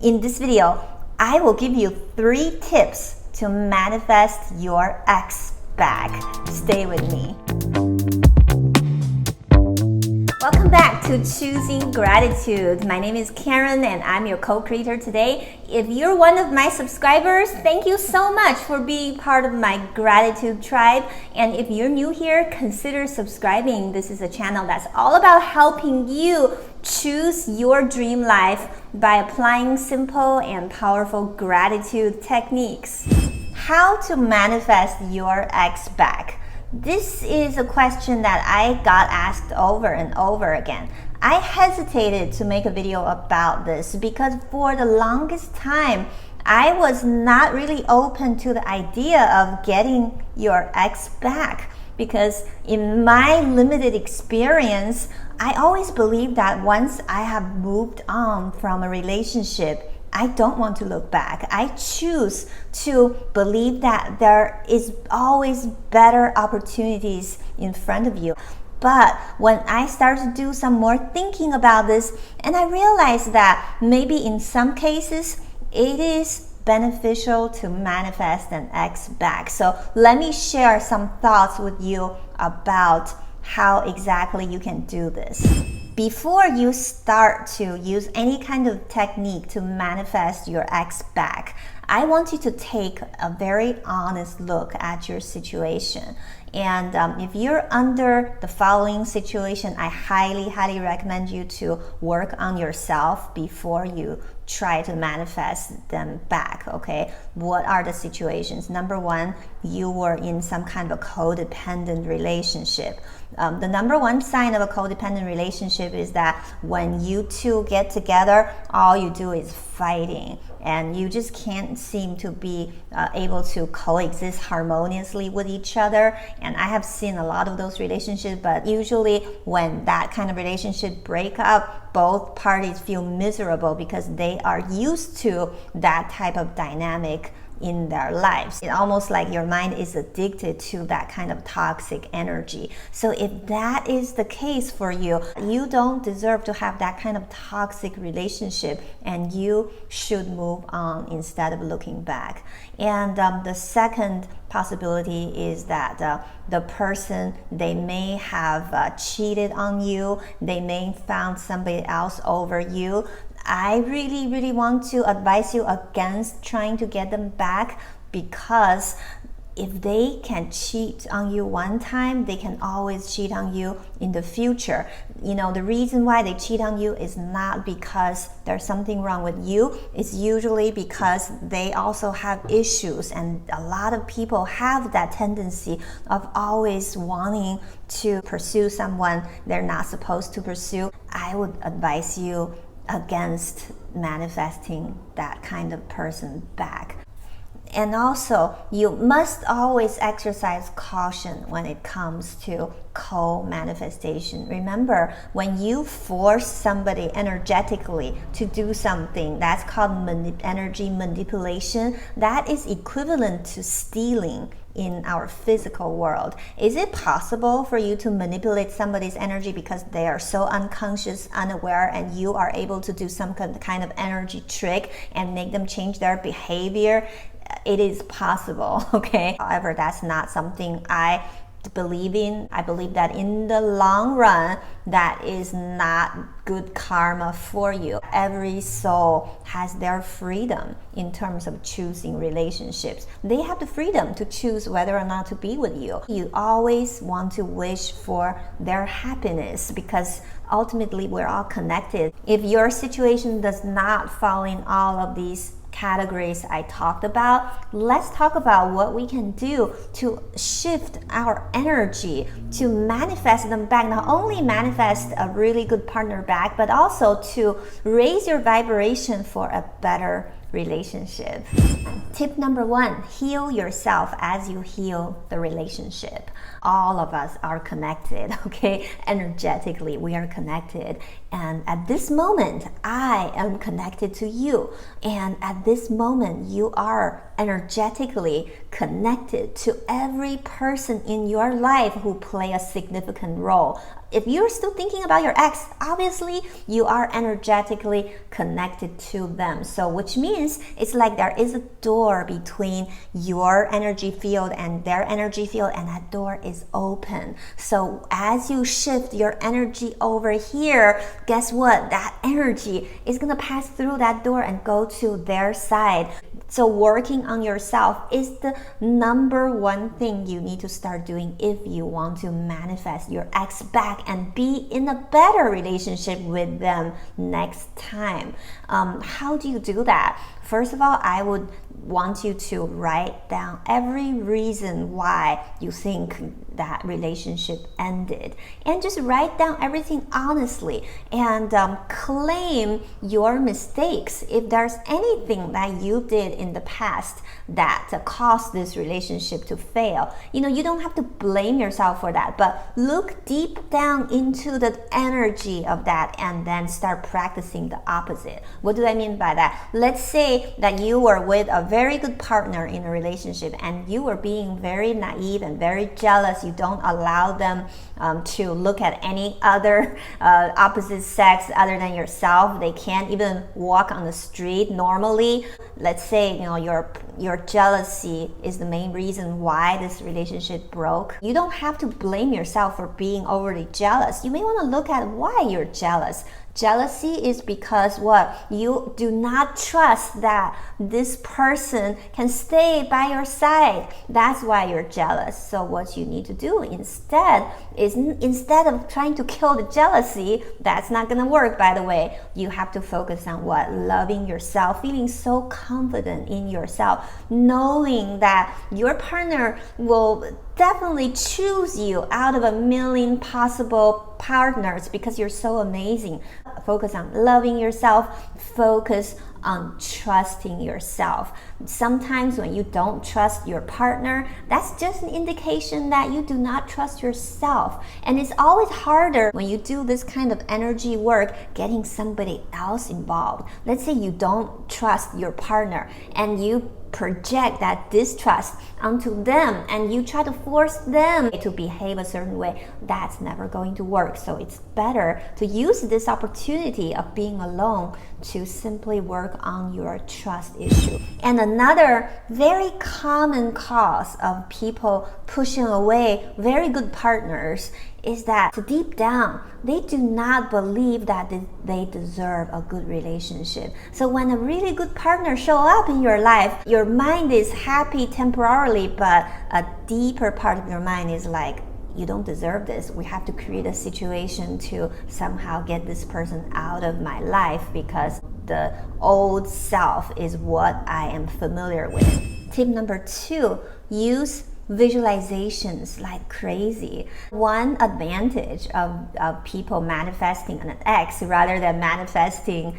In this video, I will give you 3 tips to manifest your ex back. Stay with me. Welcome back to Choosing Gratitude. My name is Karen and I'm your co-creator today. If you're one of my subscribers, thank you so much for being part of my gratitude tribe. And if you're new here, consider subscribing. This is a channel that's all about helping you choose your dream life by applying simple and powerful gratitude techniques. How to manifest your ex back? This is a question that I got asked over and over again. I hesitated to make a video about this because for the longest time, I was not really open to the idea of getting your ex back. Because in my limited experience, I always believed that once I have moved on from a relationship, I don't want to look back. I choose to believe that there is always better opportunities in front of you. But when I started to do some more thinking about this, and I realized that maybe in some cases, it is beneficial to manifest an ex back. So let me share some thoughts with you about how exactly you can do this. Before you start to use any kind of technique to manifest your ex back, I want you to take a very honest look at your situation. And if you're under the following situation, I highly recommend you to work on yourself before you try to manifest them back, okay? What are the situations? Number one, you were in some kind of a codependent relationship. The number one sign of a codependent relationship is that when you two get together, all you do is fighting, and you just can't seem to be able to coexist harmoniously with each other. And I have seen a lot of those relationships, but usually when that kind of relationship break up, both parties feel miserable because they are used to that type of dynamic in their lives. It's almost like your mind is addicted to that kind of toxic energy. So if that is the case for you, you don't deserve to have that kind of toxic relationship, and you should move on instead of looking back. And the second possibility is that the person, they may have cheated on you, they may found somebody else over you. I really want to advise you against trying to get them back, because if they can cheat on you one time, they can always cheat on you in the future. You know, the reason why they cheat on you is not because there's something wrong with you. It's usually because they also have issues, and a lot of people have that tendency of always wanting to pursue someone they're not supposed to pursue. I would advise you against manifesting that kind of person back. And also, you must always exercise caution when it comes to co-manifestation. Remember, when you force somebody energetically to do something, that's called energy manipulation. That is equivalent to stealing in our physical world. Is it possible for you to manipulate somebody's energy because they are so unconscious, unaware, and you are able to do some kind of energy trick and make them change their behavior? It is possible, okay? However, that's not something I believe in. I believe that in the long run, that is not good karma for you. Every soul has their freedom in terms of choosing relationships. They have the freedom to choose whether or not to be with you. You always want to wish for their happiness, because ultimately we're all connected. If your situation does not fall in all of these categories I talked about, let's talk about what we can do to shift our energy to manifest them back. Not only manifest a really good partner back, but also to raise your vibration for a better relationship. Tip number 1, heal yourself as you heal the relationship. All of us are connected, okay? Energetically, we are connected. And at this moment, I am connected to you. And at this moment, you are energetically connected to every person in your life who play a significant role. if you're still thinking about your ex, obviously you are energetically connected to them. So which means it's like there is a door between your energy field and their energy field, and that door is open. So as you shift your energy over here, guess what? That energy is going to pass through that door and go to their side. So working on yourself is the number one thing you need to start doing if you want to manifest your ex back and be in a better relationship with them next time. How do you do that? First of all, I would want you to write down every reason why you think that relationship ended, and just write down everything honestly, and claim your mistakes. If there's anything that you did in the past that caused this relationship to fail, you don't have to blame yourself for that, but look deep down into the energy of that and then start practicing the opposite. What do I mean by that? Let's say that you were with a very good partner in a relationship and you were being very naive and very jealous. You don't allow them to look at any other opposite sex other than yourself. They can't even walk on the street normally. Let's say your jealousy is the main reason why this relationship broke. You don't have to blame yourself for being overly jealous. You may want to look at why you're jealous. Jealousy is because what? You do not trust that this person can stay by your side. That's why you're jealous. So what you need to do instead of trying to kill the jealousy, that's not going to work, by the way. You have to focus on what? Loving yourself, feeling so confident in yourself, knowing that your partner will definitely choose you out of a million possible partners because you're so amazing. Focus on loving yourself. Focus on trusting yourself. Sometimes when you don't trust your partner, that's just an indication that you do not trust yourself. And it's always harder when you do this kind of energy work, getting somebody else involved. Let's say you don't trust your partner and you project that distrust onto them and you try to force them to behave a certain way. That's never going to work. So it's better to use this opportunity of being alone to simply work on your trust issue. And another very common cause of people pushing away very good partners is that deep down, they do not believe that they deserve a good relationship. So when a really good partner show up in your life, your mind is happy temporarily, but a deeper part of your mind is like, you don't deserve this. We have to create a situation to somehow get this person out of my life because the old self is what I am familiar with. Tip number 2, use visualizations like crazy. One advantage of people manifesting an ex rather than manifesting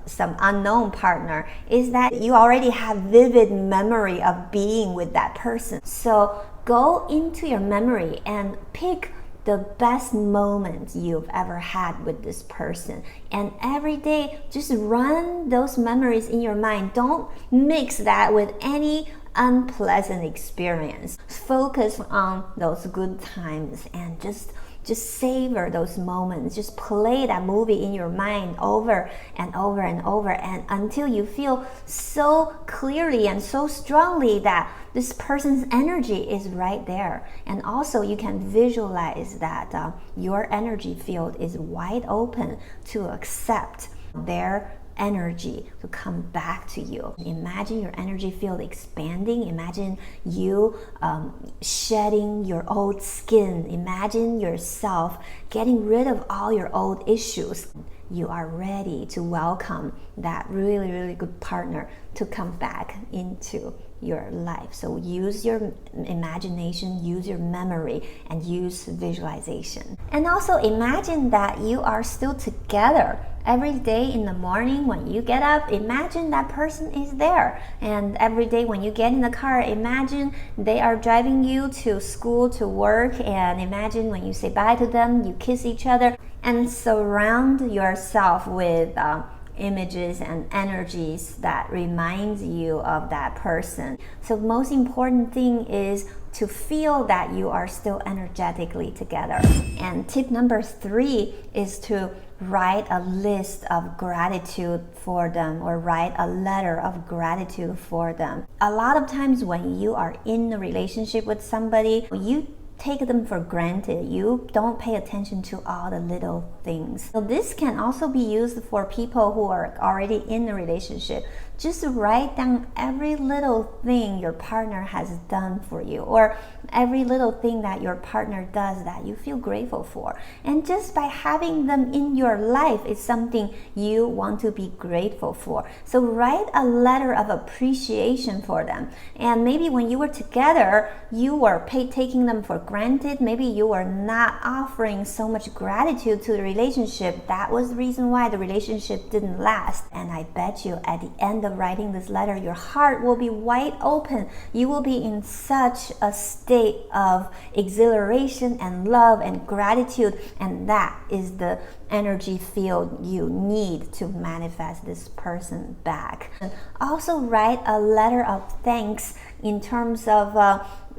some unknown partner is that you already have vivid memory of being with that person. So go into your memory and pick the best moment you've ever had with this person, and every day just run those memories in your mind. Don't mix that with any unpleasant experience. Focus on those good times and just savor those moments. Just play that movie in your mind over and over and over, and until you feel so clearly and so strongly that this person's energy is right there. And also you can visualize that your energy field is wide open to accept their energy to come back to you. Imagine your energy field expanding. Imagine you shedding your old skin. Imagine yourself getting rid of all your old issues. You are ready to welcome that really, really good partner to come back into your life. So use your imagination, use your memory, and use visualization. And also imagine that you are still together. Every day in the morning when you get up, imagine that person is there. And every day when you get in the car, imagine they are driving you to school, to work, and imagine when you say bye to them, you kiss each other, and surround yourself with images and energies that reminds you of that person. So most important thing is to feel that you are still energetically together. And tip number 3 is to write a list of gratitude for them, or write a letter of gratitude for them. A lot of times when you are in a relationship with somebody, you take them for granted. You don't pay attention to all the little things. So this can also be used for people who are already in a relationship. Just write down every little thing your partner has done for you, or every little thing that your partner does that you feel grateful for. And just by having them in your life is something you want to be grateful for. So write a letter of appreciation for them. And maybe when you were together, you were taking them for granted. Maybe you were not offering so much gratitude to the relationship. That was the reason why the relationship didn't last. And I bet you at the end of writing this letter, your heart will be wide open. You will be in such a state of exhilaration and love and gratitude, and that is the energy field you need to manifest this person back. And also write a letter of thanks in terms of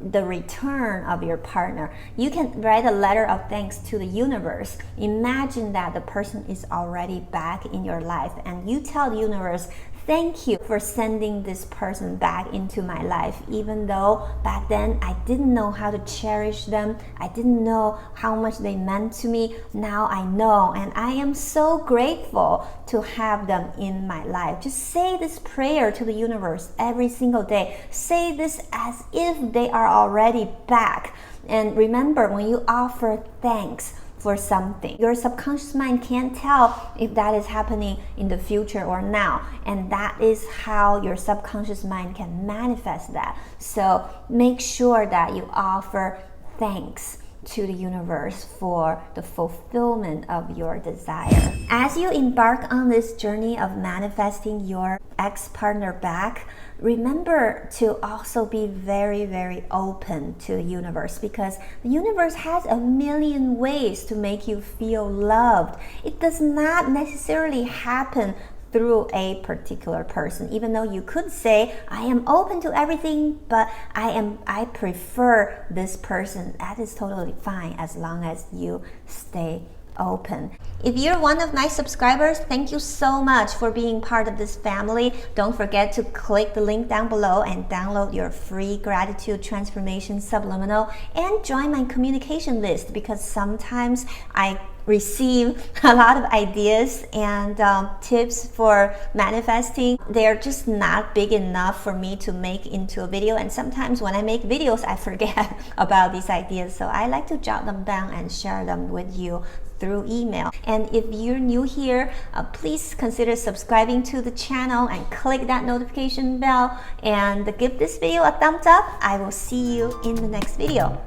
the return of your partner. You can write a letter of thanks to the universe. Imagine that the person is already back in your life, and you tell the universe, thank you for sending this person back into my life. Even though back then I didn't know how to cherish them, I didn't know how much they meant to me. Now I know, and I am so grateful to have them in my life. Just say this prayer to the universe every single day. Say this as if they are already back. And remember, when you offer thanks for something, your subconscious mind can't tell if that is happening in the future or now, and that is how your subconscious mind can manifest that. So make sure that you offer thanks to the universe for the fulfillment of your desire. As you embark on this journey of manifesting your ex-partner back, remember to also be very, very open to the universe, because the universe has a million ways to make you feel loved. It does not necessarily happen through a particular person, even though you could say, I am open to everything, but I prefer this person. That is totally fine as long as you stay open. If you're one of my subscribers, thank you so much for being part of this family. Don't forget to click the link down below and download your free gratitude transformation subliminal, and join my communication list, because sometimes I receive a lot of ideas and tips for manifesting. They're just not big enough for me to make into a video, and sometimes when I make videos I forget about these ideas, so I like to jot them down and share them with you through email. And if you're new here, please consider subscribing to the channel and click that notification bell and give this video a thumbs up. I will see you in the next video.